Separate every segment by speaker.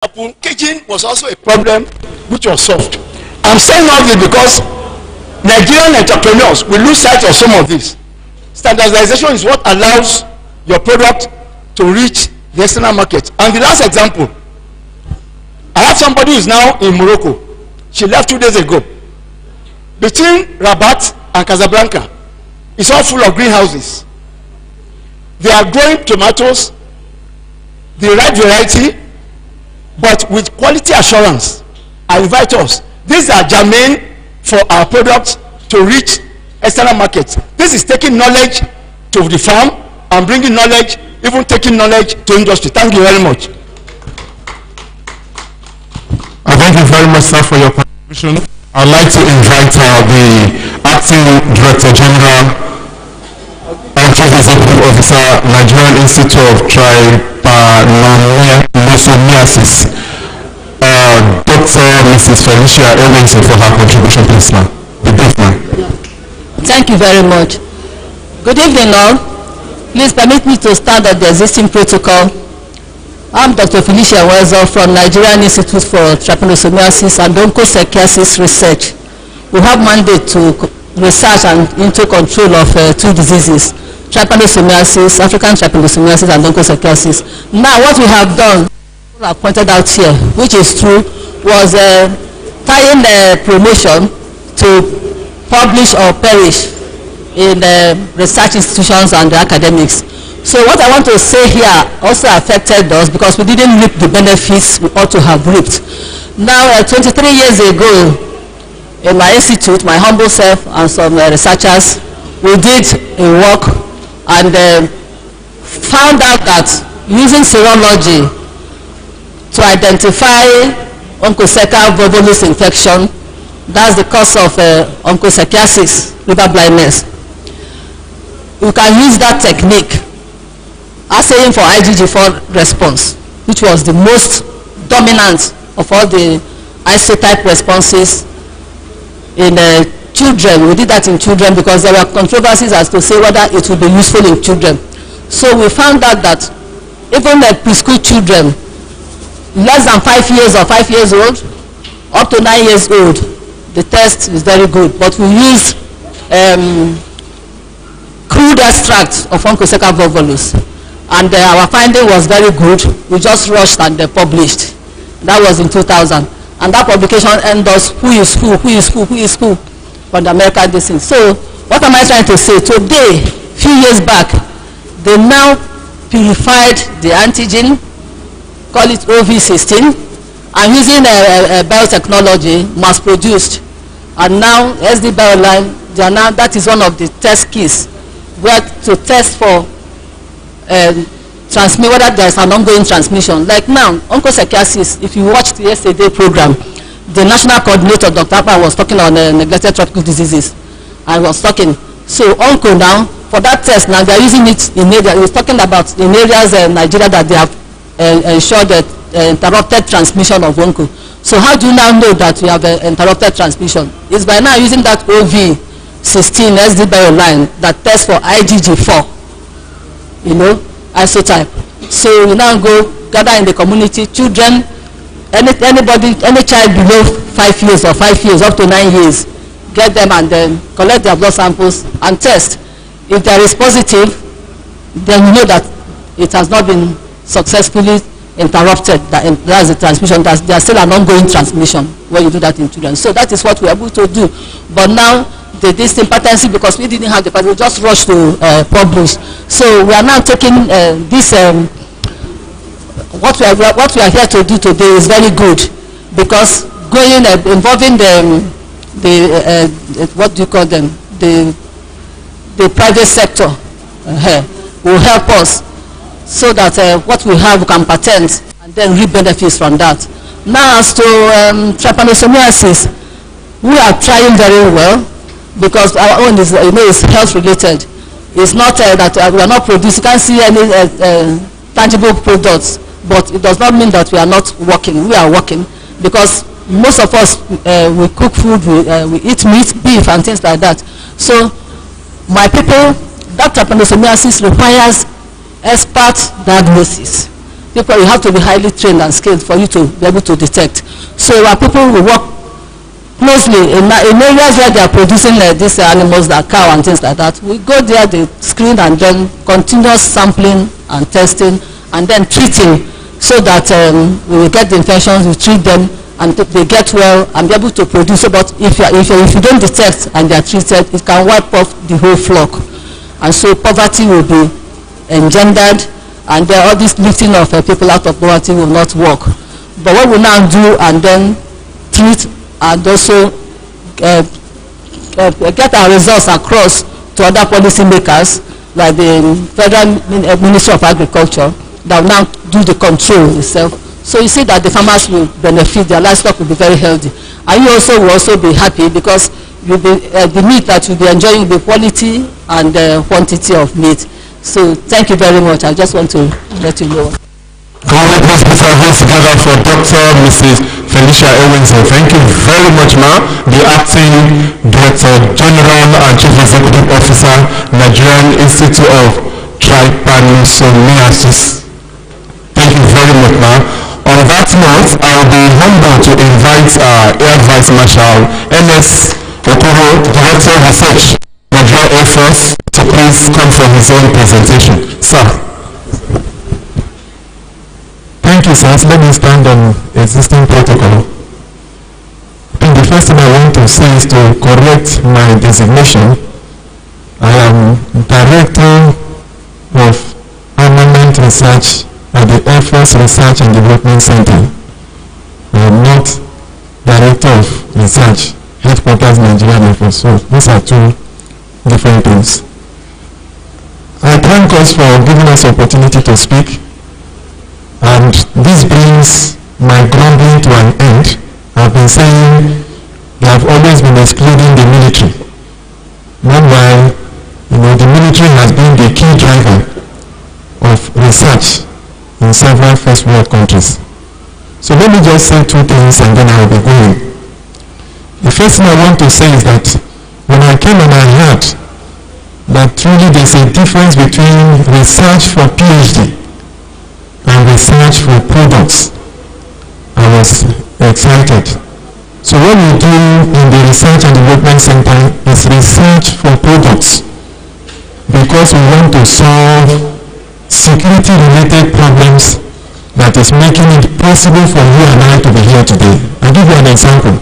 Speaker 1: Caging was also a problem which was solved. I'm saying all this because Nigerian entrepreneurs will lose sight of some of this. Standardization is what allows your product to reach the external market. And the last example, I have somebody who is now in Morocco. She left 2 days ago. Between Rabat and Casablanca, it's all full of greenhouses. They are growing tomatoes, the right variety, but with quality assurance. I invite us. These are germane for our products to reach external markets. This is taking knowledge to the farm and bringing knowledge, even taking knowledge to industry. Thank you very much.
Speaker 2: Thank you very much, sir, for your contribution. I'd like to invite the Acting Director General and Chief Executive Officer, Nigerian Institute of Trypanosomiasis, Dr. Mrs. Felicia Ellingson, for her contribution, please, ma'am.
Speaker 3: Thank you very much. Good evening, all. Please permit me to start at the existing protocol. I'm Dr. Felicia Ellingson from Nigerian Institute for Trypanosomiasis and Onchocerciasis Research. We have mandate to research and into control of 2 diseases, trypanosomiasis, African trypanosomiasis, and onchocerciasis. Now, what we have done, I pointed out here, which is true, was tying promotion to publish or perish in research institutions and the academics. So what I want to say here also affected us because we didn't reap the benefits we ought to have reaped. Now, 23 years ago, in my institute, my humble self and some researchers, we did a work and found out that using serology to identify onchocercical volvulus infection, that's the cause of onchocerciasis, river blindness. You can use that technique, assaying for IgG4 response, which was the most dominant of all the isotype responses in children. We did that in children because there were controversies as to say whether it would be useful in children. So we found out that even preschool children, less than 5 years or 5 years old, up to 9 years old, the test is very good. But we used crude extract of onchocercical volvulus, and our finding was very good. We just rushed and published. That was in 2000, and that publication endorsed who is who from the American distance. So what am I trying to say? Today, few years back, they now purified the antigen, call it OV16, and using biotechnology, mass produced. And now SD Bioline, they are now, that is one of the test keys, where to test for transmit whether there is an ongoing transmission. Like now, onchocerciasis, if you watched the yesterday program, the national coordinator, Dr. Appa, was talking on neglected tropical diseases. I was talking. So onco now, for that test, now they are using it in areas, he was talking about in areas in Nigeria that they have ensured that interrupted transmission of onco. So how do you now know that we have interrupted transmission? It's by now using that OV16 SD Bioline that tests for IgG4, you know, isotype. So we now go gather in the community, children, anybody, any child below 5 years or 5 years up to 9 years, get them and then collect their blood samples and test. If there is positive, then you know that it has not been successfully interrupted, that's the transmission, there's still an ongoing transmission when you do that in children. So that is what we are able to do. But now, this impotency, because we didn't have the part, we just rushed to publish. So we are now taking this, what we are here to do today is very good, because going, involving what do you call them, the private sector will help us, so that what we have we can patent and then reap benefits from that. Now as to trypanosomiasis, we are trying very well because our own is, you know, is health related. It's not that we are not producing, you can't see any tangible products, but it does not mean that we are not working. We are working because most of us, we cook food, we eat meat, beef and things like that. So my people, that trypanosomiasis requires expert diagnosis. people, you have to be highly trained and skilled for you to be able to detect. So our people will work closely in areas where they are producing these animals, like cow and things like that. We go there, they screen, and then continuous sampling and testing, and then treating, so that we will get the infections, we treat them, and they get well and be able to produce. But if you don't detect and they are treated, it can wipe off the whole flock, and so poverty will be engendered, and then all this lifting of people out of poverty will not work. But what we now do, and then treat and also get our results across to other policy makers, like the Federal Ministry of Agriculture, that will now do the control itself. So you see that the farmers will benefit, their livestock will be very healthy, and you also will also be happy, because you'll be, the meat that you'll be enjoying will be quality and quantity of meat. So thank you very much. I just want to let you know.
Speaker 2: Can we please put our hands together for Dr. Mrs. Felicia Ewinson. Thank you very much, ma'am. The Acting Director General and Chief Executive Officer, Nigerian Institute of Trypanosomiasis. Thank you very much, ma'am. On that note, I will be humbled to invite Air Vice Marshal N.S. Okoro, Director of Research, Nigerian Air Force, to please come for his own presentation. Sir.
Speaker 4: Thank you, sir. Let me stand on existing protocol. And the first thing I want to say is to correct my designation. I am Director of Armament Research at the Air Force Research and Development Center. I am not Director of Research, Headquarters Nigerian Air Force. So these are two different things. I thank us for giving us the opportunity to speak. And this brings my grumbling to an end. I've been saying they have always been excluding the military. Meanwhile, the military has been the key driver of research in several first world countries. So let me just say two things and then I will be going. The first thing I want to say is that when I came and I heard that truly there's a difference between research for PhD and research for products, I was excited. So what we do in the Research and Development Center is research for products, because we want to solve security-related problems that is making it possible for you and I to be here today. I'll give you an example.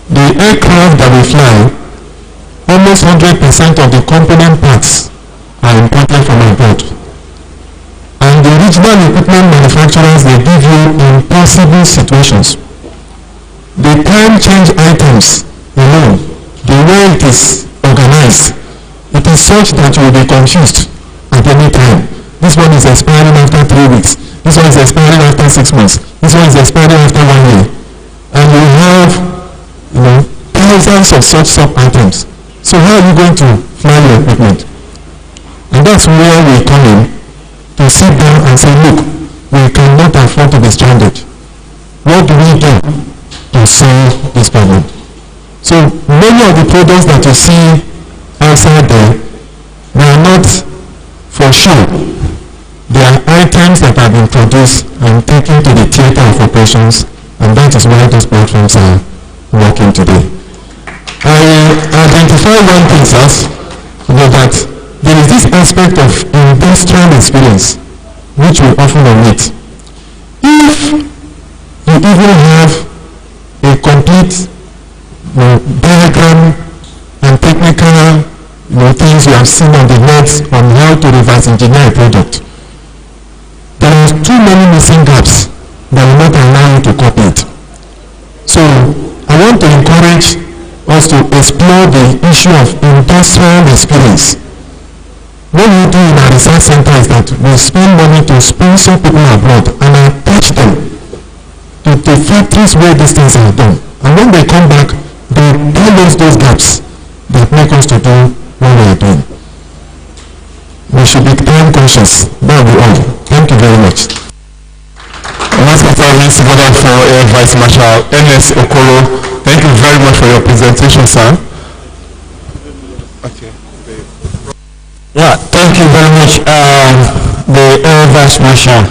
Speaker 4: The aircraft that we fly, almost 100% of the component parts are imported from abroad. And the original equipment manufacturers, they give you impossible situations. The time change items alone, the way it is organized, it is such that you will be confused at any time. This one is expiring after 3 weeks. This one is expiring after 6 months. This one is expiring after 1 year. And you have, thousands of such sub-items. So how are you going to fly your equipment? And that's where we come in, to sit down and say, look, we cannot afford to be stranded. What do we do to solve this problem? So many of the products that you see outside there, they are not for show. They are items that have been produced and taken to the theater of operations, and that is why those platforms are working today. I identify one thing first, that there is this aspect of industrial experience which we often omit. If you even have a complete diagram and technical things you have seen on the net on how to reverse engineer a product, there are too many missing gaps that will not allow you to copy it. So I want to encourage us to explore the issue of industrial experience. What we do in our research center is that we spend money to sponsor people abroad and attach them to the factories where these things are done. And when they come back, they tell us those gaps that make us to do what we are doing. We should be time conscious. That will be all. Thank you very much.
Speaker 2: Let's put our hands together for Air Vice Marshal N.S. Okoro. Thank you very much for your presentation, sir. Okay.
Speaker 5: Yeah, thank you very much, the Air Vice Marshal.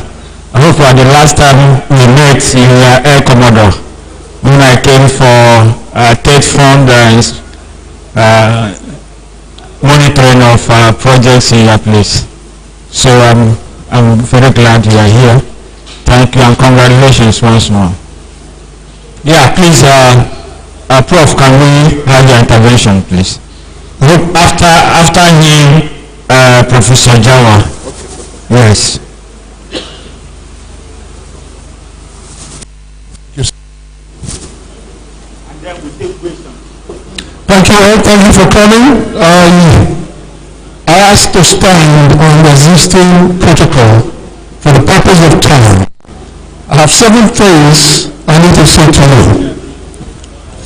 Speaker 4: I hope for the last time we met in Air Commodore when I came for third fund monitoring of projects in your place. So I'm very glad you are here. Thank you and congratulations once more. Yeah, please, Prof, can we have your intervention, please? After him, Professor Jawa. Yes.
Speaker 5: Thank you all. Thank you for coming. I asked to stand on the existing protocol for the purpose of time. I have 7 things I need to say to you.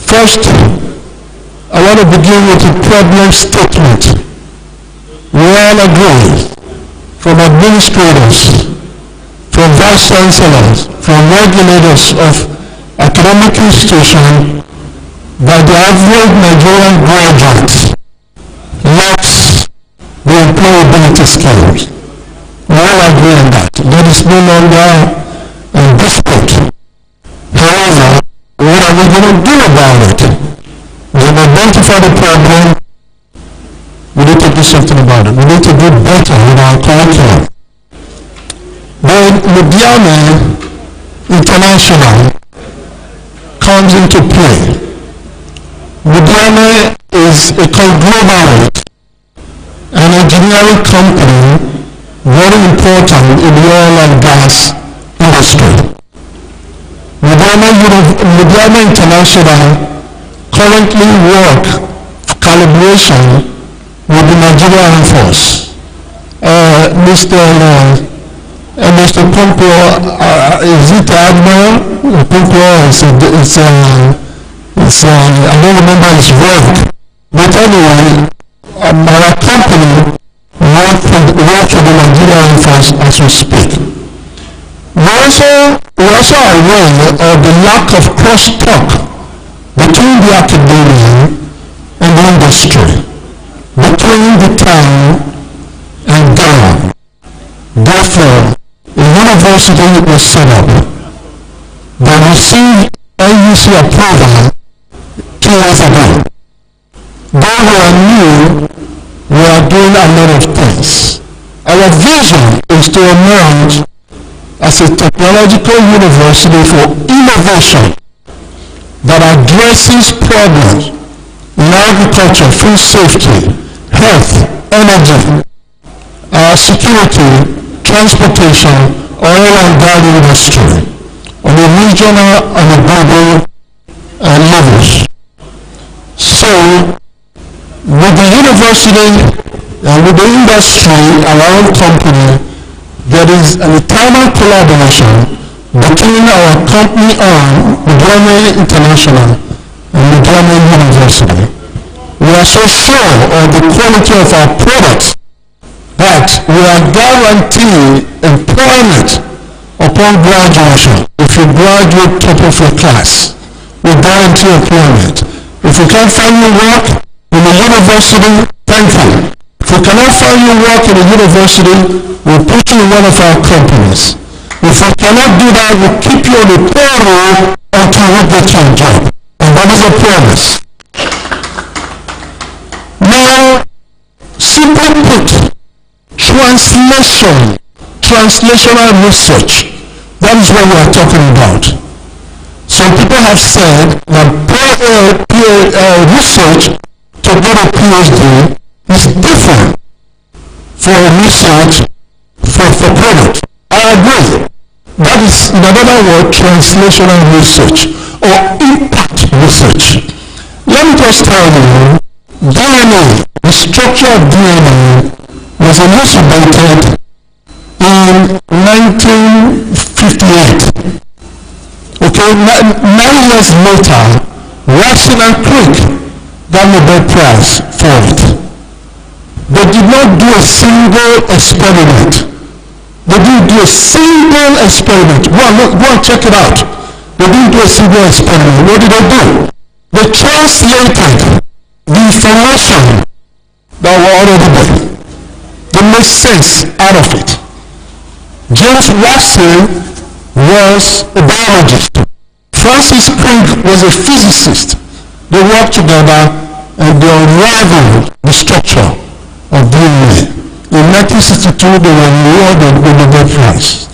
Speaker 5: First, I want to begin with a problem statement. We all agree, from administrators, from vice chancellors, from regulators of academic institutions, that the average Nigerian graduate lacks the employability skills. We all agree on that. That is no longer a dispute. However, what are we going to do about it? We have identified the problem. We need to do something about it. We need to do better with our curriculum. Then Nigerian International comes into play. Nigerian is a conglomerate, an engineering company very important in the oil and gas industry. Nigerian International currently work calibration with the Nigerian Air Force. Mr. Pompo, is it Admiral? Pompo I don't remember his rank. But anyway, our company works with the Nigerian Air Force as we speak. We're also aware of the lack of cross-talk between the academia and the industry, between the town and government. Therefore, a university was set up that received NUC approval 2 years ago. Though we are new, we are doing a lot of things. Our vision is to emerge as a technological university for innovation that addresses problems in agriculture, food safety, health, energy, security, transportation, oil and gas industry on a regional and a global levels. So, with the university and with the industry and our own company, there is an eternal collaboration between our company and Nigerian International and Nigerian University. We are so sure of the quality of our products that we are guaranteeing employment upon graduation. If you graduate top of your class, we guarantee employment. If we can't find you work in the university, thank you. If we cannot find you work in the university, we'll put you in one of our companies. If we cannot do that, we'll keep you on the payroll until we get you a job. And that is a promise. Now, simply put, translational research, that is what we are talking about. Some people have said that research to get a PhD is different for research for product. I agree. That is, in another word, translational research or impact research. Let me just tell you, DNA, the structure of DNA was elucidated in 1958. Okay, 9 years later, Watson and Crick got Nobel Prize for it. They did not do a single experiment. They didn't do a single experiment. Go and check it out. They didn't do a single experiment. What did they do? They translated the information that were already there. They made sense out of it. James Watson was a biologist. Francis Crick was a physicist. They worked together and they unraveled the structure of DNA. In 1962, they were awarded with the Nobel Prize.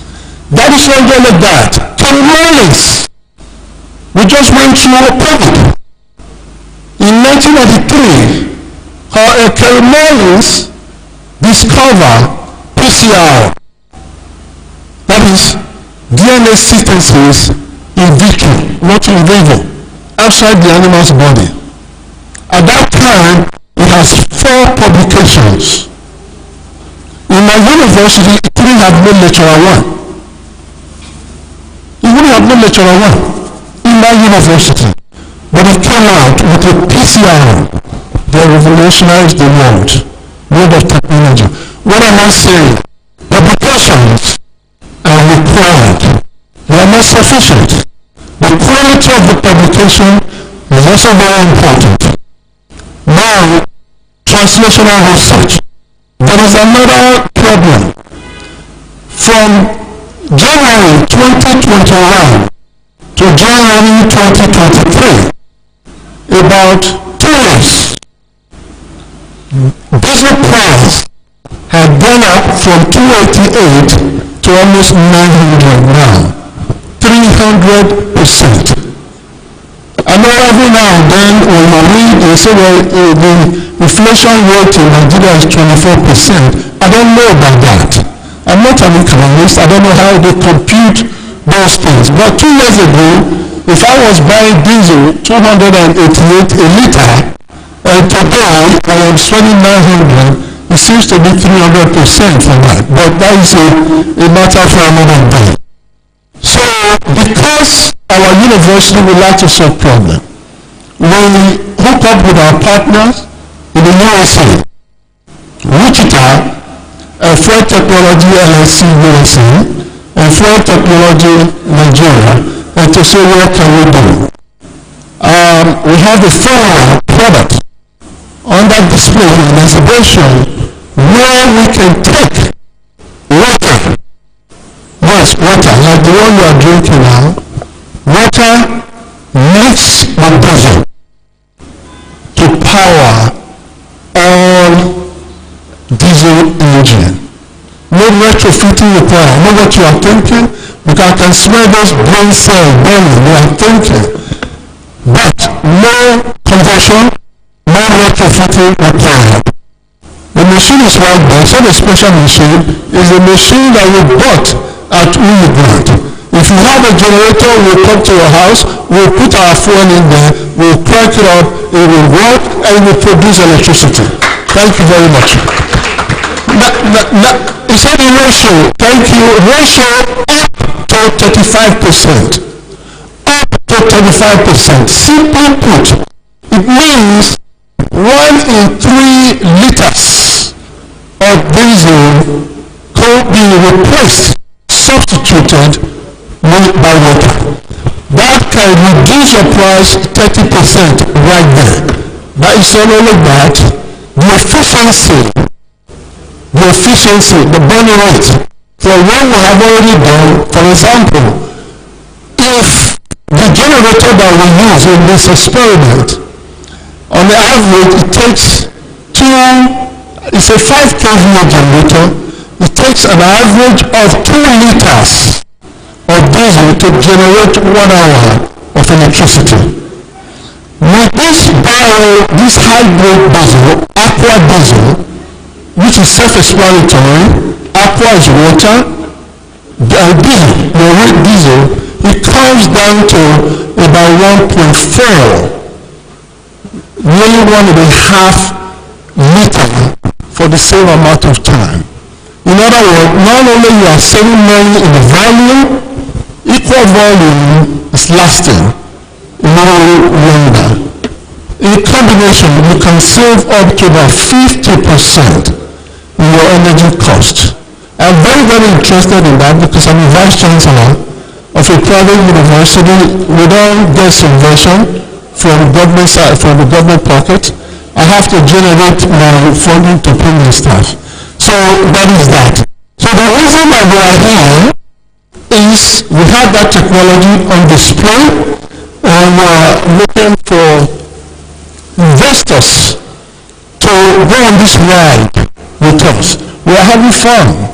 Speaker 5: That is not only that. Ken Mullins, we just went through a COVID. In 1993, Ken Mullins discovered PCR, that is DNA sequences in vitro, not in vivo, outside the animal's body. At that time, it has 4 publications. In my university, it couldn't have no lecturer 1. It wouldn't have no lecturer 1 in my university. But it came out with a PCR. They revolutionized the world of technology. What am I saying? Publications are required. They are not sufficient. The quality of the publication is also very important. Now, translational research. There is another problem. From January 2021 to January 2023, about 2 years, diesel price had gone up from 288 to almost 900 now. 300%. I know every now and then when you read, they say, well, the inflation rate in Nigeria is 24%. I don't know about that. I'm not an economist. I don't know how they compute those things. But 2 years ago, if I was buying diesel 288 a liter, and today I am spending 900, it seems to be 300% for that. But that is a matter for another day. So, because our university would like to solve problems, we hook up with our partners in the USA, Wichita, Freight Technology LLC USA, and Freight Technology Nigeria, and to say what can we do. We have a follow-up product under display in exhibition where we can take water, yes, water, like the one you are drinking now, water mixed with diesel to power all diesel engine. No retrofitting required. I know what you are thinking, because I can smell those brain cells burning. You are thinking. But no conversion, no retrofitting required. The machine is right there. It's not a special machine. It's a machine that we bought at Unicode. If you have a generator, we'll come to your house, we'll put our phone in there, we'll crank it up, it will work, and it will produce electricity. Thank you very much. It's not a ratio. Thank you. Ratio up to 35%. Up to 35%. Simply put, it means 1 in 3 liters of diesel could be replaced, substituted by water. That can reduce your price 30% right there. That is not only that, the efficiency, the burning rate, for what we have already done. For example, if the generator that we use in this experiment, on the average, it takes it's a 5 kVA generator, it takes an average of 2 liters of diesel to generate 1 hour of electricity. With this hybrid diesel, aqua diesel, which is self-explanatory, aqua is water, diesel, the red diesel, it comes down to about 1.4, nearly 1.5 liter for the same amount of time. In other words, not only you are saving money in the volume, equal volume is lasting a little longer. In combination, you can save up to about 50% in your energy cost. I'm very, very interested in that because I'm a vice chancellor of a private university. We don't get subvention from government side, from the government pocket. I have to generate my funding to pay my staff. So that is that. So the reason that we are here is we have that technology on display, and we are looking for investors to go on this ride with us. We are having fun.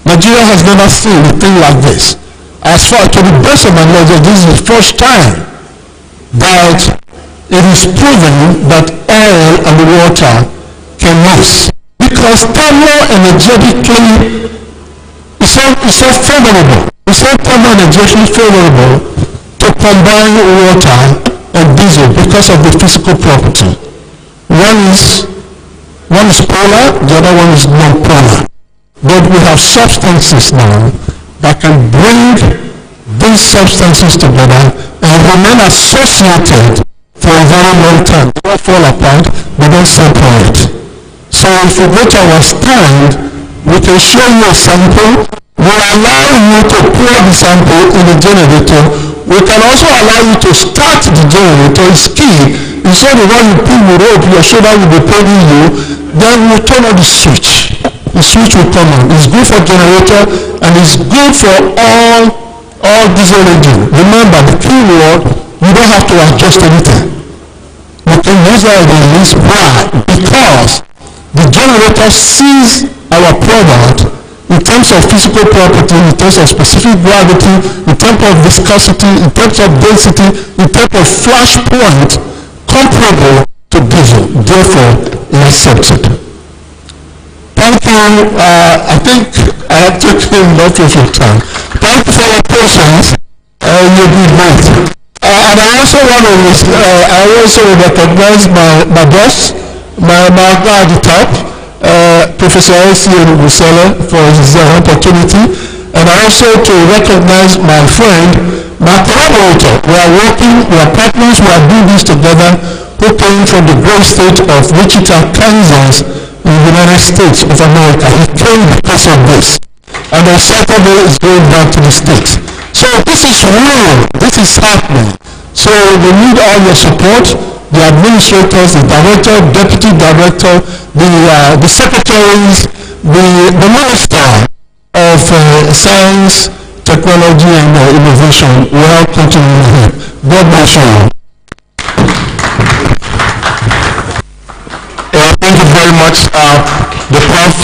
Speaker 5: Nigeria has never seen a thing like this. As far to the best of my knowledge, this is the first time that it is proven that oil and water can mix. Because thermo-energetically, it's so favorable. It's so thermo-energetically favorable to combine water and diesel because of the physical property. One is polar, the other one is non-polar. But we have substances now that can bring these substances together and remain associated for a very long time. They don't fall apart, they don't separate. So if you go to our stand, we can show you a sample. We allow you to pour the sample in the generator. We can also allow you to start the generator. It's key. Instead of when you pull the rope, your shoulder will be pulling you. Then we turn on the switch. The switch will come on. It's good for generator and it's good for all diesel engine. Remember the key word, you don't have to adjust anything. You can use that release. Why? Because the generator sees our product in terms of physical property, in terms of specific gravity, in terms of viscosity, in terms of density, in terms of flash point comparable to diesel. Therefore, it accepts it. Thank you. I think I have taken enough of your time. Thank you for your patience. You did great. And I also want to recognize my boss, my guy at the top, Professor A.C. Busele, for his opportunity. And also to recognize my friend, my collaborator. We are working, we are partners, we are doing this together, who came from the great state of Wichita, Kansas, in the United States of America. He came because of this. And on Saturday is going back to the States. So this is real. This is happening. So we need all your support. The administrators, the director, deputy director, the secretaries, the minister of science, technology, and innovation will all continue here. God bless you.
Speaker 2: Thank you very much. The Prof,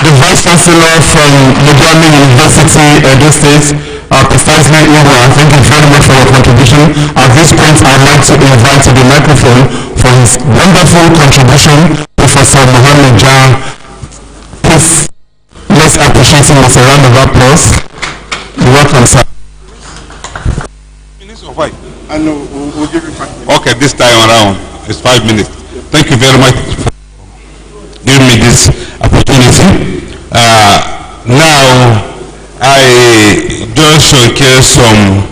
Speaker 2: the Vice Chancellor from Nigerian University, Edo State, precisely Iwa, thank you very much for your contribution. At this point, I'd like to invite to the microphone for his wonderful contribution, Professor Mohammed Jah. Please, let's appreciate him with a round of applause. You're welcome, sir.
Speaker 6: Minutes or 5? I know, we'll give you 5 minutes. Okay, this time around, it's 5 minutes. Thank you very much for giving me this opportunity. Now, I just showcase some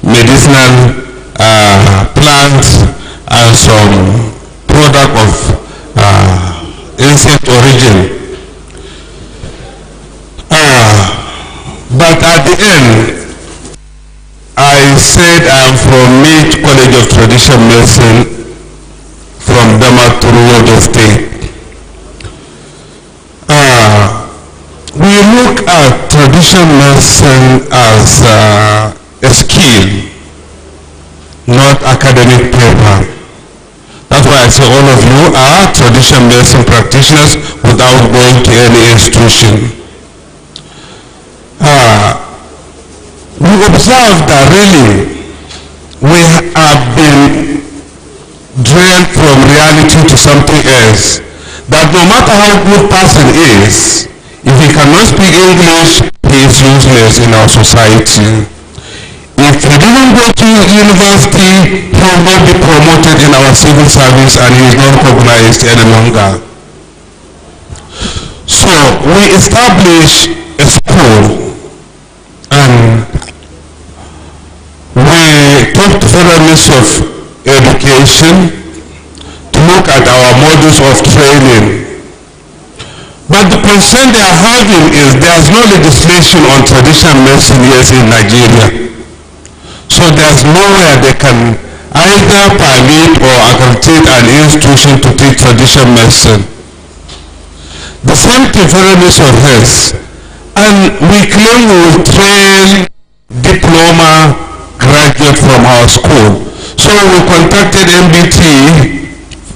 Speaker 6: medicinal plants and some product of insect origin. But at the end, I said I'm from MIT College of Traditional Medicine from Damaturu, Oyo State. We look at traditional medicine as a skill, not academic paper. That's why I say all of you are traditional medicine practitioners without going to any institution. We observe that really we have been drawn from reality to something else. That no matter how good person is, if he cannot speak English, he is useless in our society. If he didn't go to university, he will not be promoted in our civil service and he is not recognized any longer. So we establish a school and we talk to Federal Ministry of Education to look at our models of training. But the concern they are having is there's no legislation on traditional medicine here in Nigeria. So there's nowhere they can either permit or accredit an institution to teach traditional medicine. the same thing Federal Ministry of Health. And we claim we will train diploma graduate from our school. So we contacted MBT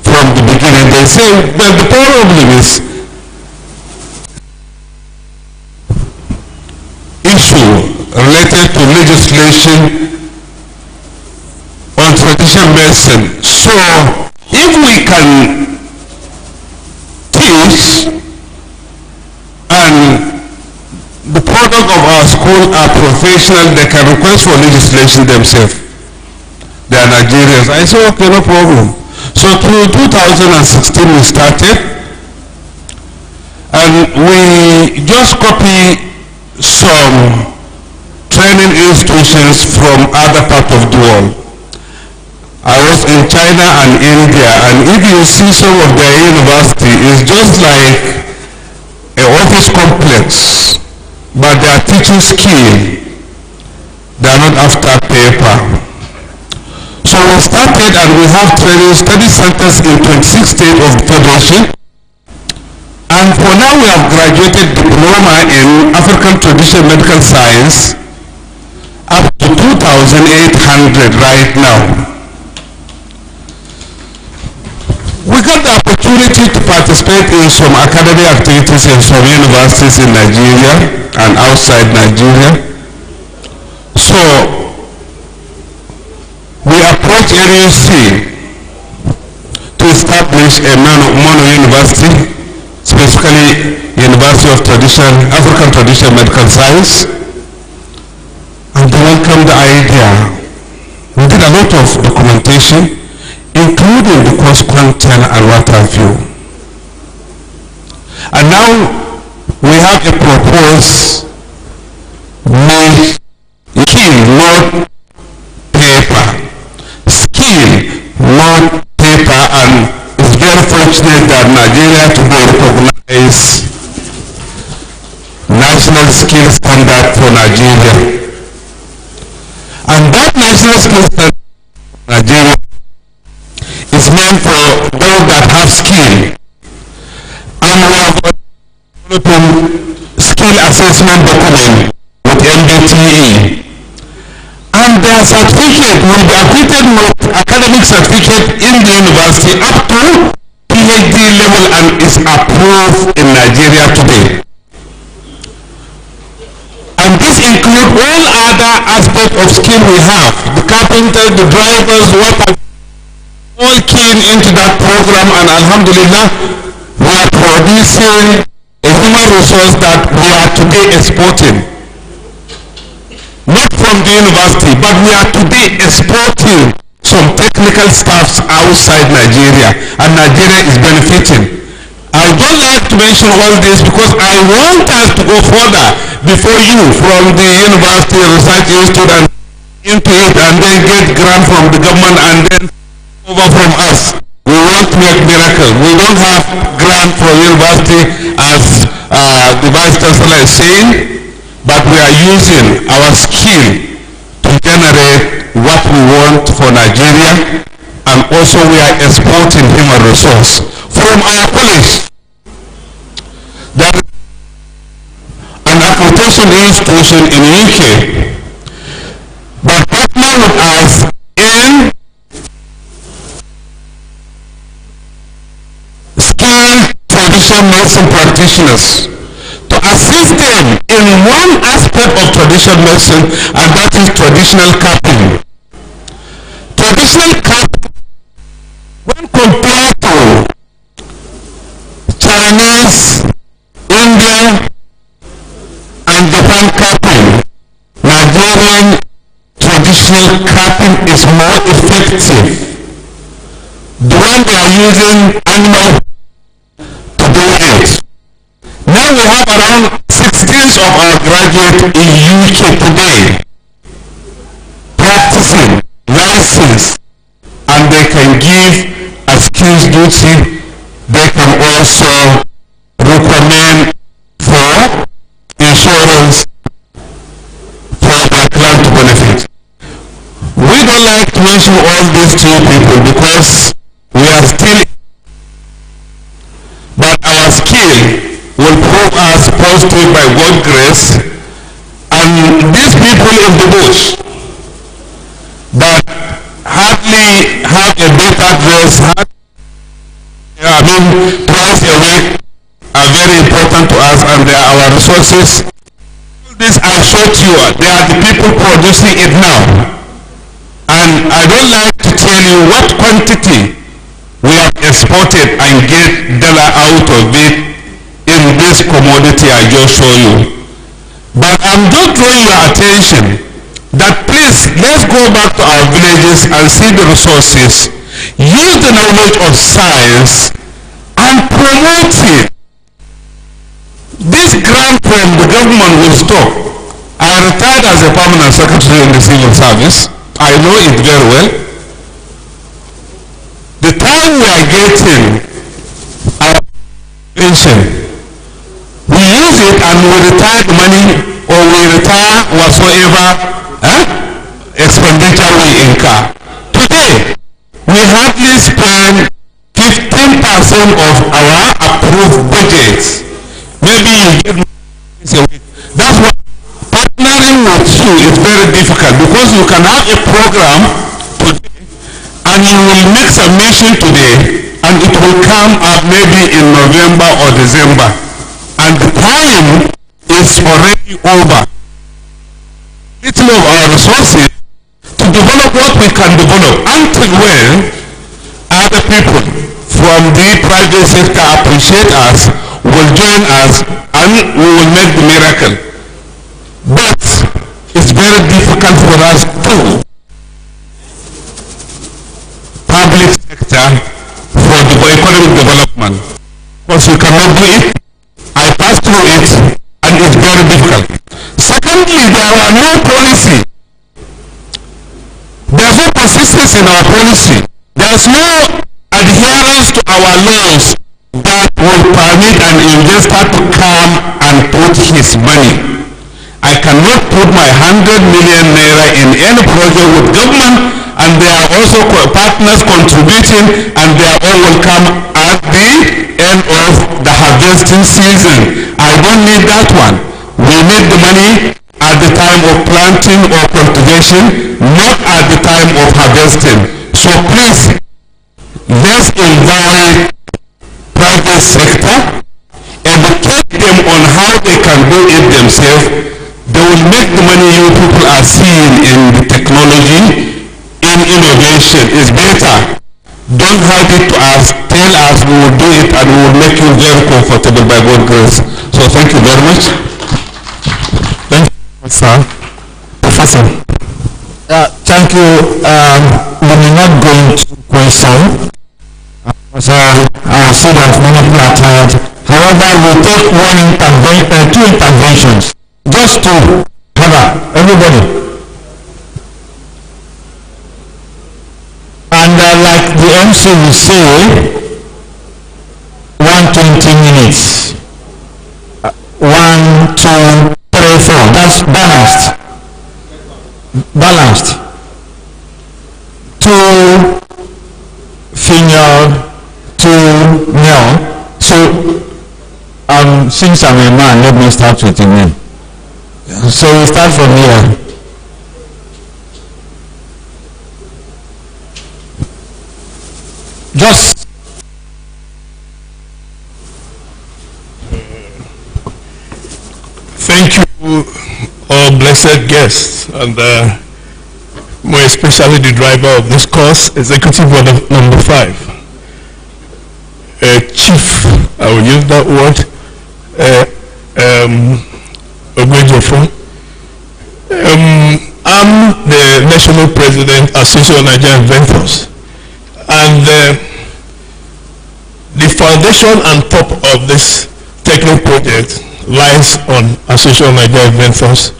Speaker 6: from the beginning. They say, well, the problem is issue related to legislation on traditional medicine. So if we can teach and the product of our school are professional, they can request for legislation themselves. They are Nigerians. I said, okay, no problem. So through 2016 we started, and we just copy some training institutions from other parts of the world. I was in China and India, and if you see some of their university, it's just like an office complex, but they are teaching skill. They are not after paper. So we started, and we have training study centers in 26 states of the Federation. And for now we have graduated diploma in African Traditional Medical Science up to 2,800 right now. We got the opportunity to participate in some academic activities in some universities in Nigeria and outside Nigeria. So we approached NUC to establish a mono university, specifically University of African Traditional Medical Science, and they welcomed the idea. We did a lot of documentation, including the course content and what have you. And now we have a proposed skill, not paper. Skill, not paper, and it's very fortunate that Nigeria today recognizes national skill standard for Nigeria. And that national skill standard for Nigeria is meant for those that have skill. And we have developing skill assessment document with MBTE. And their certificate will be accredited with academic certificate in the university up to PhD level and is approved in Nigeria today. And this includes all other aspects of skill we have. The carpenters, the drivers, what all came into that program, and alhamdulillah, we are producing a human resource that we are today exporting. Not from the university, but we are today exporting some technical staffs outside Nigeria, and Nigeria is benefiting. I don't like to mention all this because I want us to go further before you from the university research institute and into it, and then get grant from the government and then over from us. We want to make miracles. We don't have grant from university as the Vice Chancellor is saying, but we are using our skill to generate what we want for Nigeria, and also we are exporting human resource. From our college, there is an accreditation institution in UK that partnered with us in skilled traditional medicine practitioners to assist them in one aspect of traditional medicine, and that is traditional capping. Traditional capping, when compared to Chinese, Indian, and Japan capping, Nigerian traditional capping is more effective. The one they are using animal to do it. Now we have around 16 of our graduates in UK today practicing license, and they can give a skills duty. They can also recommend for insurance for their client to benefit. We don't like to mention all these to you people because we are still, but our skill just do it by God's grace. And these people in the bush that hardly have a better dress, twice a week, are very important to us, and they are our resources. This I showed you, they are the people producing it now. And I don't like to tell you what quantity we have exported and get dollar out of it in this commodity I just show you. But I'm just drawing your attention that please, let's go back to our villages and see the resources, use the knowledge of science and promote it. This grant from the government will stop. I retired as a permanent secretary in the civil service. I know it very well. The time we are getting our pension, we use it and we retire the money, or we retire whatsoever expenditure we incur. Today, we hardly spend 15% of our approved budgets. Maybe you get away. That's why partnering with you is very difficult, because you can have a program today and you will make submission today and it will come up maybe in November or December, and the time is already over. Little of our resources to develop what we can develop, until when other people from the private sector appreciate us, will join us, and we will make the miracle. But it's very difficult for us to public sector for the economic development, because you cannot do it. I passed through it and it's very difficult. Secondly, there are no policy. There's no consistency in our policy. There's no adherence to our laws that will permit an investor to come and put his money. I cannot put my 100 million naira in any project with government, and there are also partners contributing, and they all will come at the end of the harvesting season. I don't need that one. We need the money at the time of planting or cultivation, not at the time of harvesting. So please, let's invite private sector, educate them on how they can do it themselves. They will make the money you people are seeing in the technology, in innovation is better. Don't hide it to us. Tell us, we will do it, and we will make you very comfortable by God's grace. So thank you very much.
Speaker 2: Thank you, sir. Professor.
Speaker 5: Thank you. We may not go into question. I see that many people are tired. However, we'll take two interventions. Just to cover everybody. And like the MC will say, 120 minutes. 1, 2, 3, 4. That's balanced. Balanced. 2 female, 2 male. So, since I'm a man, let me start with the men. So we start from here. Just
Speaker 7: thank you, all blessed guests, and more especially the driver of this course, Executive Order number 5. Chief, I will use that word, I'm the National President, Association of Nigerian Inventors, and the foundation and top of this technical project lies on Association of Nigerian Inventors.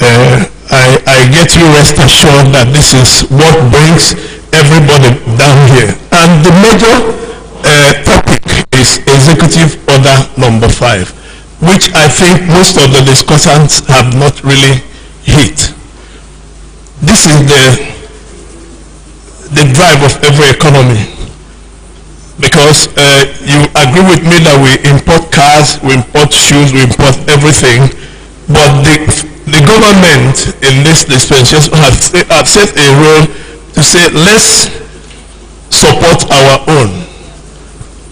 Speaker 7: I get you rest assured that this is what brings everybody down here. And the major topic is Executive Order number 5, which I think most of the discussants have not really hit. This is the drive of every economy, because you agree with me that we import cars, we import shoes, we import everything, but the government in this dispensation have set a role to say, let's support our own,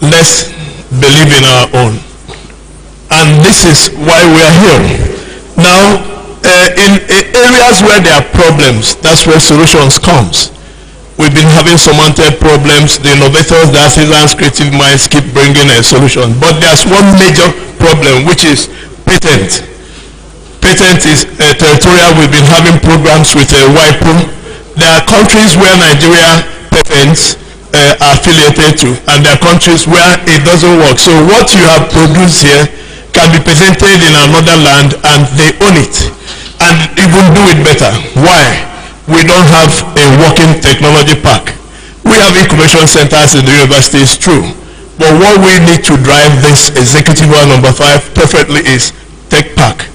Speaker 7: let's believe in our own. And this is why we are here. Now, in areas where there are problems, that's where solutions comes. We've been having surmounted problems. The innovators, the artisans, creative minds keep bringing a solution. But there's one major problem, which is patent. Patent is territorial. We've been having programs with WIPO. There are countries where Nigeria patents are affiliated to, and there are countries where it doesn't work. So what you have produced here can be presented in another land, and they own it, and even do it better. Why? We don't have a working technology park. We have incubation centers in the universities, true. But what we need to drive this executive order number 5 perfectly is tech park.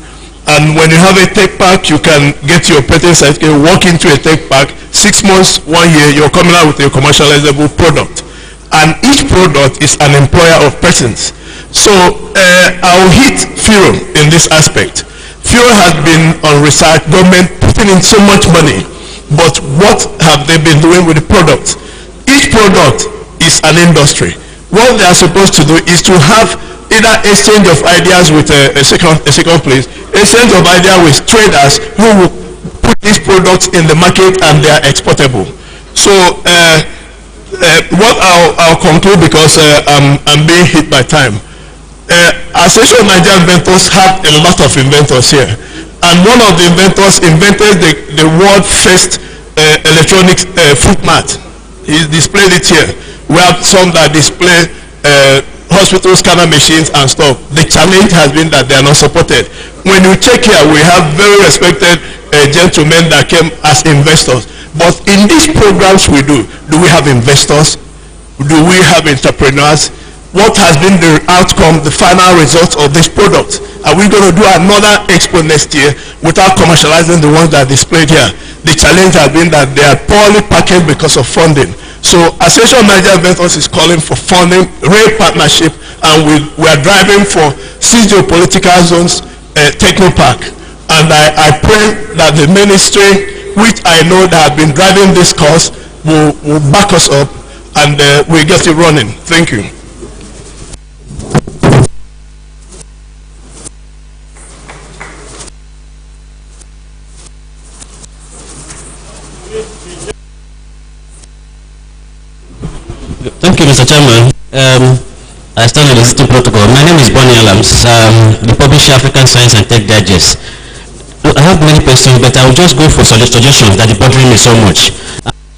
Speaker 7: And when you have a tech park, you can get your patent certificate, walk into a tech park, 6 months, 1 year, you're coming out with a commercializable product. And each product is an employer of persons. So I'll hit FIRO in this aspect. FIRO has been on research, government putting in so much money. But what have they been doing with the product? Each product is an industry. What they are supposed to do is to have either exchange of ideas with a second place, exchange of ideas with traders who will put these products in the market and they are exportable. So what I'll conclude, because I'm being hit by time. Association of Nigerian inventors have a lot of inventors here. And one of the inventors invented the world's first electronic foot mat. He displayed it here. We have some that display hospital scanner machines and stuff. The challenge has been that they are not supported. When you check here, we have very respected gentlemen that came as investors. But in these programs we do we have investors? Do we have entrepreneurs? What has been the outcome, the final result of this product? Are we going to do another Expo next year without commercializing the ones that are displayed here? The challenge has been that they are poorly packaged because of funding. So Association of Nigerian Inventors is calling for funding, real partnership, and we are driving for 6 geopolitical zones, Technopark. And I pray that the ministry, which I know that have been driving this cause, will back us up, and we'll get it running. Thank you.
Speaker 8: Thank you, Mr. Chairman. I stand on the existing protocol. My name is Bonnie Alams, the publisher African Science and Tech Digest. I have many questions, but I will just go for suggestions that are bothering me so much.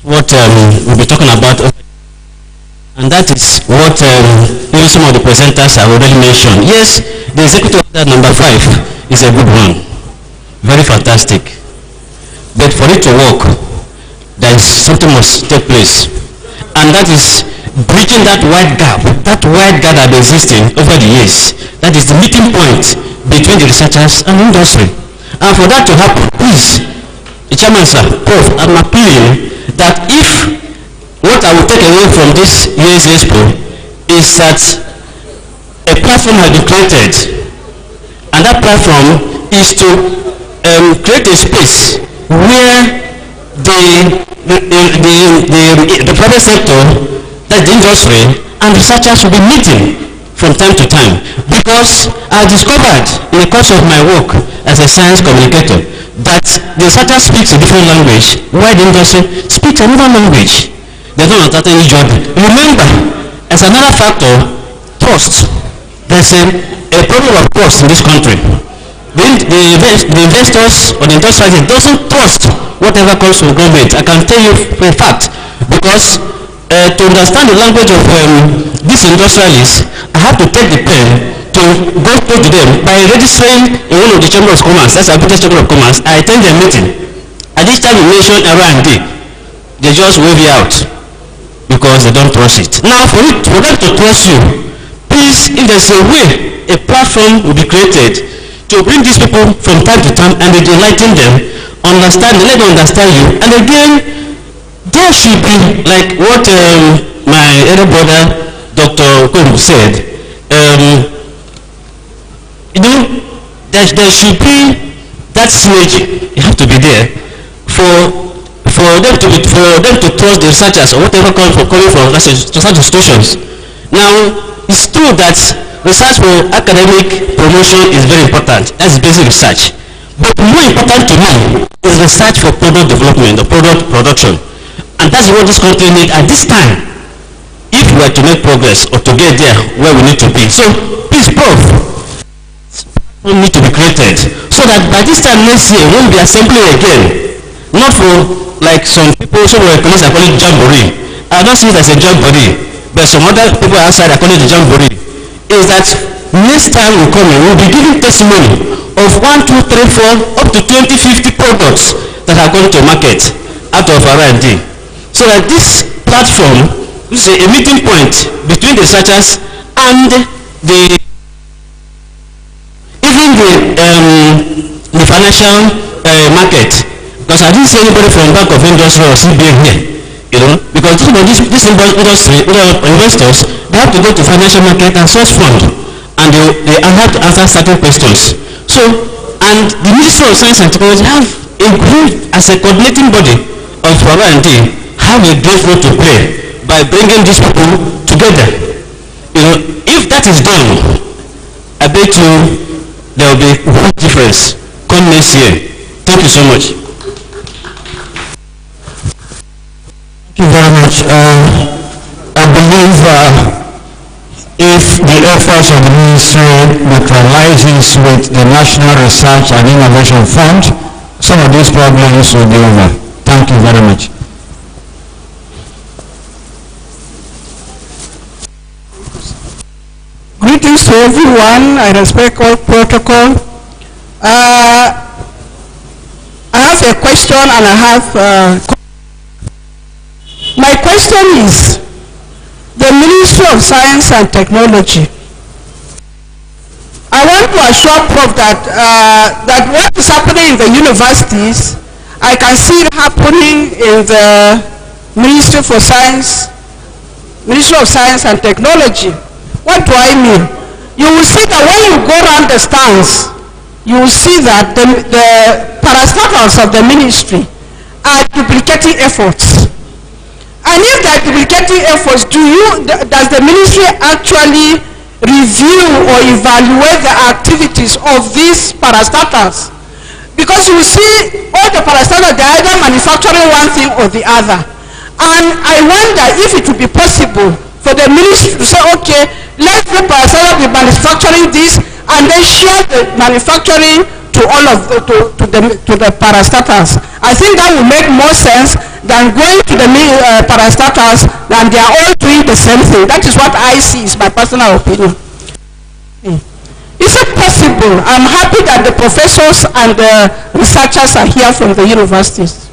Speaker 8: What we'll be talking about, and that is what even some of the presenters have already mentioned. Yes, the executive order number 5 is a good one, very fantastic. But for it to work, there is something must take place, and that is bridging that wide gap that has existing over the years. That is the meeting point between the researchers and the industry. And for that to happen, please, the Chairman, sir, Prof, I'm appealing that if what I will take away from this year's Expo is that a platform has been created, and that platform is to create a space where the private sector, that the industry and researchers will be meeting from time to time, because I discovered in the course of my work as a science communicator that the researcher speaks a different language while the industry speaks another language. They don't understand each other. Remember, as another factor, trust. There's a problem of trust in this country. The investors or the industrialists doesn't trust whatever comes from government. I can tell you for a fact, because to understand the language of these industrialists, I have to take the pen to go through to them by registering in one of the Chamber of Commerce. That's our biggest Chamber of Commerce. I attend their meeting. At this time you mention R&D, they just wave you out because they don't trust it. Now for them to trust you, please, if there's a way, a platform will be created to bring these people from time to time and enlighten them, let them understand you. And again, there should be, like what my elder brother Dr. Okoye said, you know, there should be that synergy. You have to be there for them to trust the researchers or whatever coming from research institutions. Now, it's true that research for academic promotion is very important. That's basic research. But more important to me is research for product development or product production. And that's what this country needs at this time, if we are to make progress or to get there where we need to be. So, please, Prof, need to be created so that by this time next year we won't be assembling again. Not for like some people, some of my colleagues are calling it jamboree. I don't see it as a jamboree, but some other people outside are calling it jamboree. Is that next time we come in, we'll be giving testimony of 1, 2, 3, 4, up to 20, 50 products that are going to market out of R&D. So that this platform is a meeting point between the researchers and the financial market. Because I didn't see anybody from Bank of Industry or CBN here, you know, because this industry, investors, they have to go to financial market and source fund, and they have to answer certain questions. So, and the Ministry of Science and Technology have a group as a coordinating body of R&D, have a great role to play by bringing these people together. You know, if that is done, I bet you there will be a huge difference come next year. Thank you so much.
Speaker 5: Thank you very much. I believe if the efforts of the ministry neutralizes with the National Research and Innovation Fund, some of these problems will be over. Thank you very much.
Speaker 9: Greetings to everyone. I respect all protocol. I have a question and I have my question is, the Ministry of Science and Technology, I want to assure Prof that that what is happening in the universities, I can see it happening in the Ministry of Science and Technology. What do I mean? You will see that when you go around the stands, you will see that the parastatals of the ministry are duplicating efforts. And if they are duplicating efforts, does the ministry actually review or evaluate the activities of these parastatals? Because you see all the parastatals, they are either manufacturing one thing or the other. And I wonder if it would be possible for the ministry to say, okay, let the parastatal be manufacturing this and then share the manufacturing to all of the parastatals. I think that would make more sense than going to the parastatals and they are all doing the same thing. That is what I see, is my personal opinion. Is it possible? I'm happy that the professors and the researchers are here from the universities.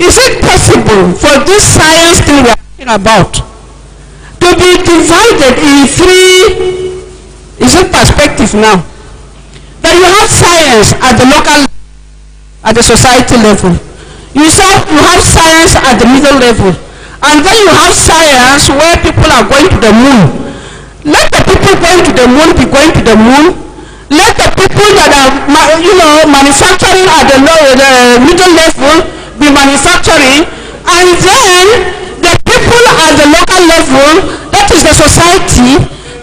Speaker 9: Is it possible for this science thing we are talking about to be divided in three, is it perspective now? That you have science at the local, at the society level. You have science at the middle level. And then you have science where people are going to the moon. Let the people going to the moon be going to the moon. Let the people that are, manufacturing at the middle level be manufacturing. And then the people at the local level, that is the society,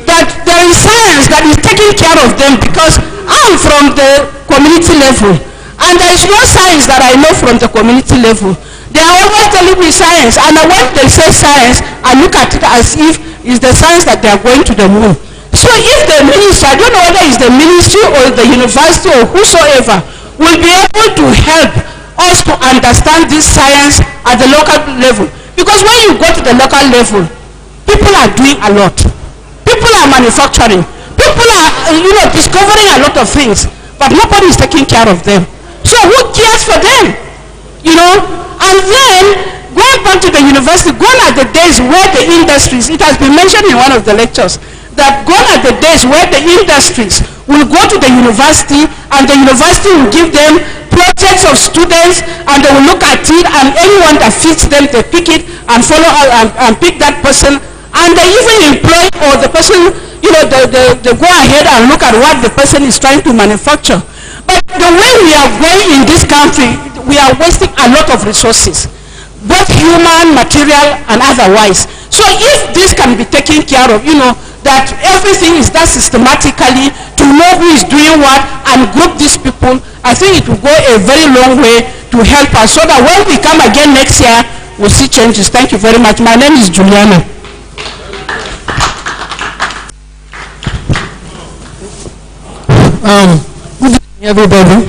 Speaker 9: that there is science that is taking care of them, because I'm from the community level and there is no science that I know from the community level. They are always telling me science, and when they say science, I look at it as if it's the science that they are going to the moon. So if the ministry, I don't know whether it's the ministry or the university or whosoever, will be able to help us to understand this science at the local level. Because when you go to the local level, people are doing a lot. People are manufacturing. People are, discovering a lot of things, but nobody is taking care of them. So who cares for them? And then going back to the university, gone are the days where the industries, it has been mentioned in one of the lectures, that gone are the days where the industries will go to the university and the university will give them projects of students and they will look at it, and anyone that fits them, they pick it and follow and pick that person, and they even employ, or the person, you know, they go ahead and look at what the person is trying to manufacture. But the way we are going in this country, we are wasting a lot of resources, both human, material, and otherwise. So if this can be taken care of, you know, that everything is done systematically to know who is doing what and group these people, I think it will go a very long way to help us so that when we come again next year, we'll see changes. Thank you very much. My name is Juliana.
Speaker 5: Good evening, everybody.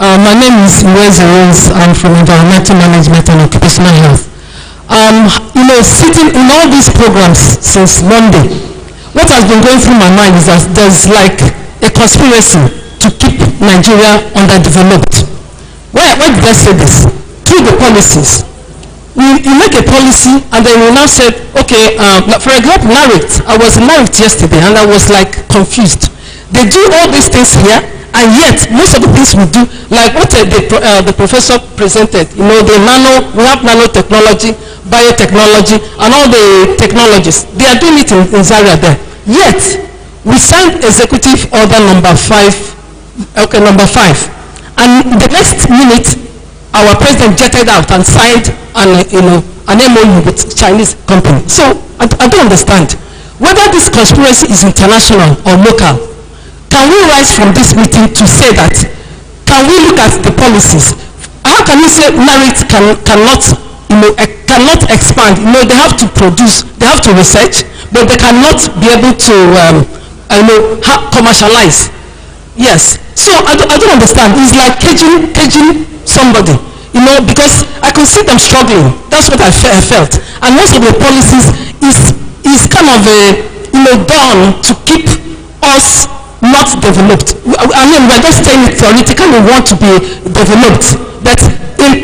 Speaker 5: My name is Iweze Rose. I'm from Environmental Management and Occupational Health. You know, sitting in all these programs since Monday, what has been going through my mind is that there's like a conspiracy to keep Nigeria underdeveloped. Why did I say this? Through the policies. You make a policy and then you now say, okay, for example, Narrit. I was in Narrit yesterday and I was like confused. They do all these things here, and yet most of the things we do, like what the professor presented, you know, we have nanotechnology, biotechnology, and all the technologies. They are doing it in Zaria there. Yet, we signed executive order number 5, and the next minute, our president jetted out and signed an MOU with Chinese company. So, I don't understand whether this conspiracy is international or local. Can we rise from this meeting to say that, can we look at the policies? How can you say Narrit cannot expand? You know, they have to produce, they have to research, but they cannot be able to, commercialize. Yes. So I don't understand. It's like caging somebody, you know, because I could see them struggling. That's what I felt. And most of the policies is kind of done to keep us not developed. I mean, we're just saying it theoretically, we want to be developed, but in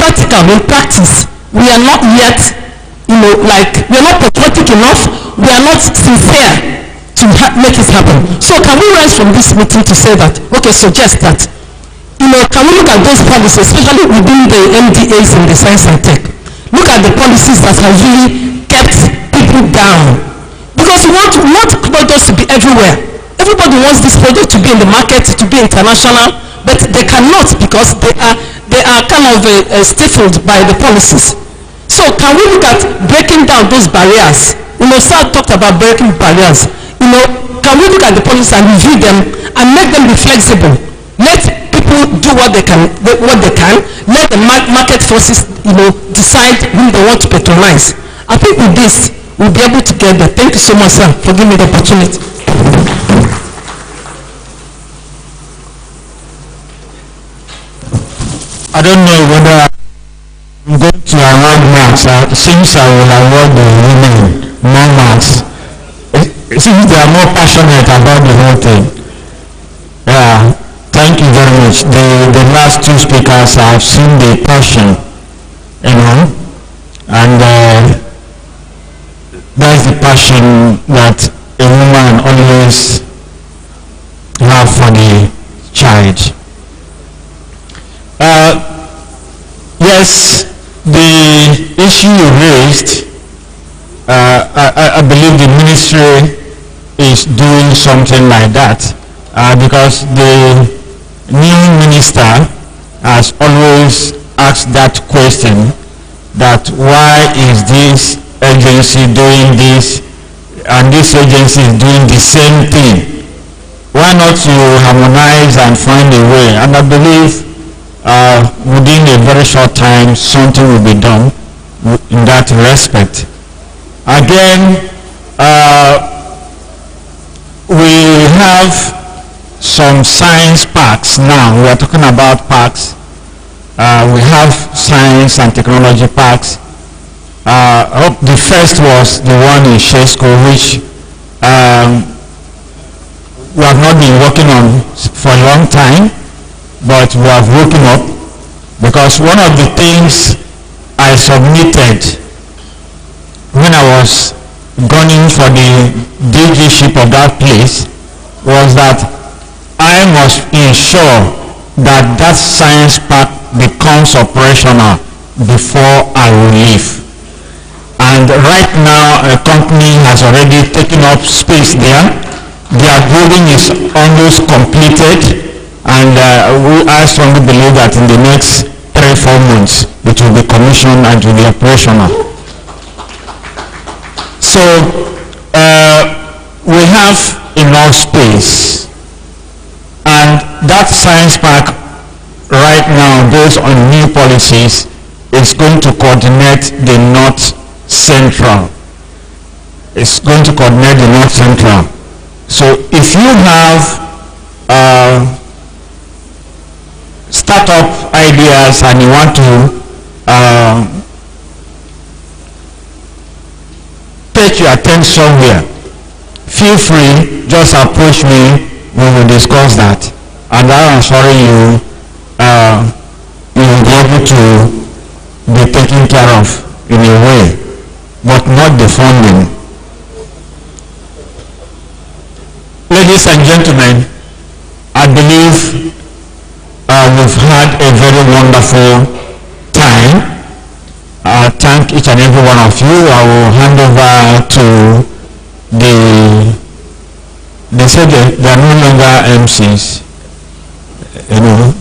Speaker 5: practice, we are not yet, we are not patriotic enough, we are not sincere to make it happen. So can we rise from this meeting to say that, okay, suggest that, can we look at those policies, especially within the MDAs in the science and tech, look at the policies that have really kept people down, because we want products to be everywhere. Everybody wants this product to be in the market, to be international, but they cannot because they are kind of stifled by the policies. So can we look at breaking down those barriers? Sir talked about breaking barriers. Can we look at the policies and review them and make them be flexible? Let people do what they can. Let the market forces, decide who they want to patronize. I think with this, we'll be able to get there. Thank you so much, sir, for giving me the opportunity.
Speaker 4: I don't know whether I'm going to award marks. Since I will award the women more marks, it seems they are more passionate about the whole thing. Yeah, thank you very much. The last two speakers, I've seen the passion, and that's the passion that a woman always have for the child. Yes, the issue you raised, I believe the ministry is doing something like that because the new minister has always asked that question, that why is this agency doing this and this agency is doing the same thing? Why not to harmonize and find a way? And I believe within a very short time something will be done in that respect. Again, we have some science parks now. We are talking about parks. We have science and technology parks. The first was the one in Shesco, which we have not been working on for a long time, but we have woken up, because one of the things I submitted when I was gunning for the DGship of that place was that I must ensure that that science park becomes operational before I will leave. And right now a company has already taken up space there, their building is almost completed, and I strongly believe that in the next 3-4 months it will be commissioned and it will be operational. So we have enough space, and that science park right now, based on new policies, is going to coordinate the North Central. It's going to coordinate the North Central. So if you have startup ideas and you want to take your attention somewhere, feel free, just approach me, we will discuss that, and I am assuring you you will be able to be taken care of in a way, but not the funding. Ladies and gentlemen, I believe we've had a very wonderful time. I thank each and every one of you. I will hand over to they said they are no longer MCs. You know,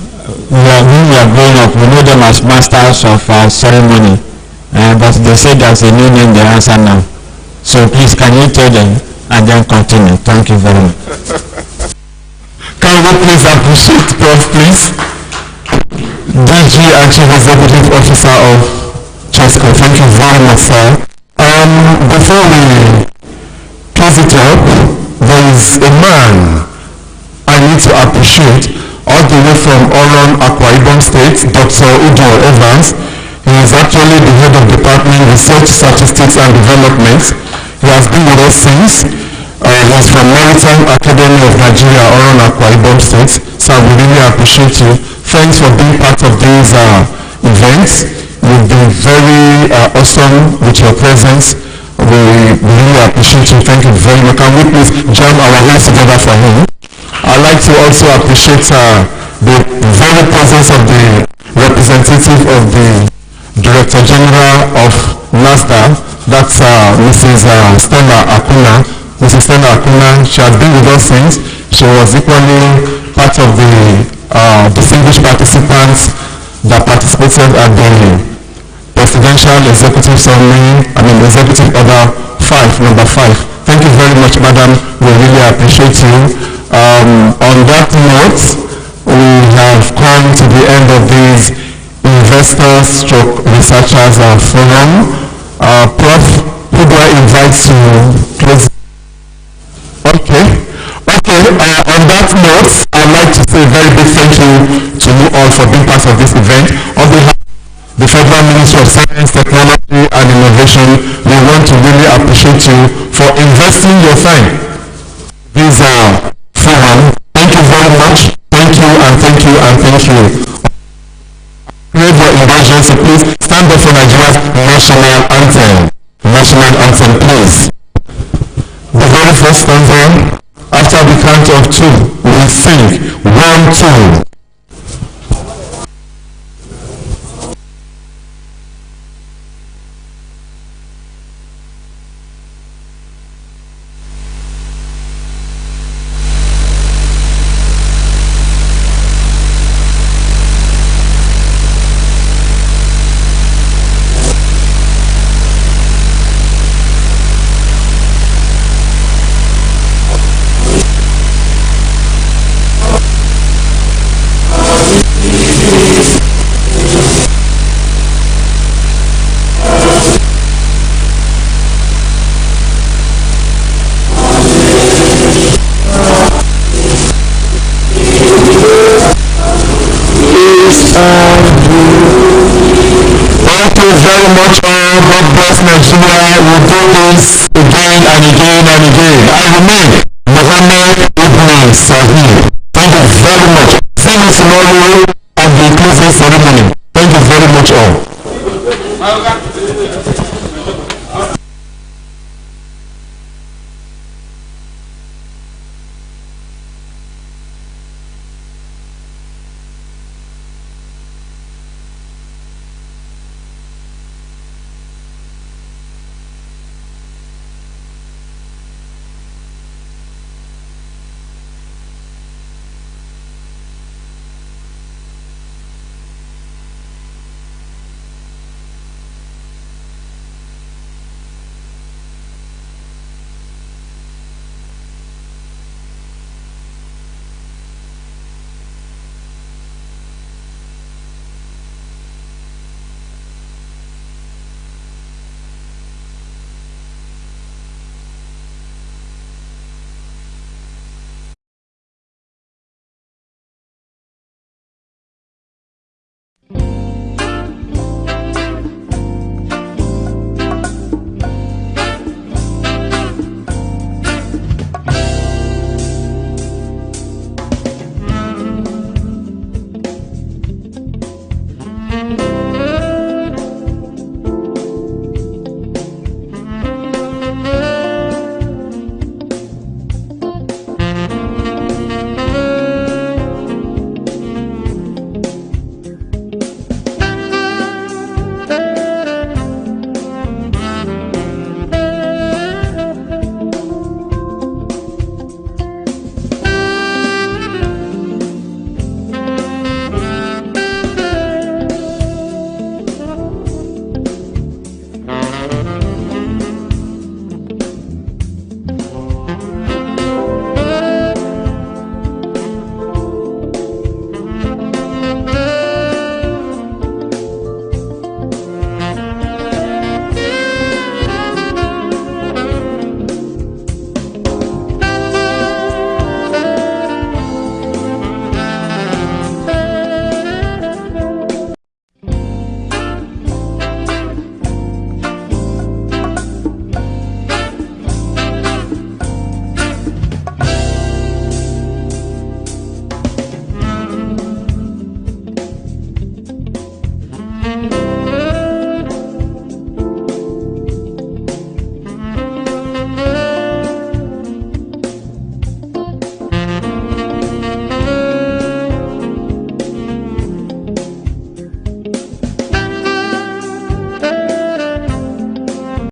Speaker 4: when we are growing up, we know them as masters of ceremony. But they said there's a new name they answer now. So please, can you tell them and then continue? Thank you very much.
Speaker 2: Can we please appreciate Prof, please? DG and Chief Executive Officer of Chesco. Thank you very much, sir. Before we close it up, there is a man I need to appreciate all the way from Oron, Akwa Ibom State, Dr. Udo Evans. He is actually the head of Department Research, Statistics and Development. He has been with us since. He is from Maritime Academy of Nigeria, Oron, Akwa Ibom State. So we really appreciate you. Thanks for being part of these events. You've been very awesome with your presence. We really appreciate you. Thank you very much. Can we please jam our hands together for him? I'd like to also appreciate the very presence of the representative of the Director General of NASDA, that's Mrs. Stella Akuna. Mrs. Stella Akuna, she has been with us since. She was equally part of the distinguished participants that participated at the Presidential Executive Ceremony, Executive Order 5, number 5. Thank you very much, Madam. We really appreciate you. On that note, we have come to the end of these investors stroke researchers forum. Prof, who do I invite to close? Okay. On that note, I'd like to say a very big thank you to you all for being part of this event. On behalf of the Federal Ministry of Science, Technology and Innovation, we want to really appreciate you for investing your time. This forum. Thank you very much. Thank you and thank you and thank you. Pray for indulgence, so please stand up for Nigeria's national anthem. National anthem, please. The very first stanza, after the count of 2, we sing 1, 2. Thank you very much all. God bless Nigeria. We'll do this again and again and again. I remain Mohammed Ibn Sahib. Thank you very much. See you tomorrow at the closing ceremony. Thank you very much all.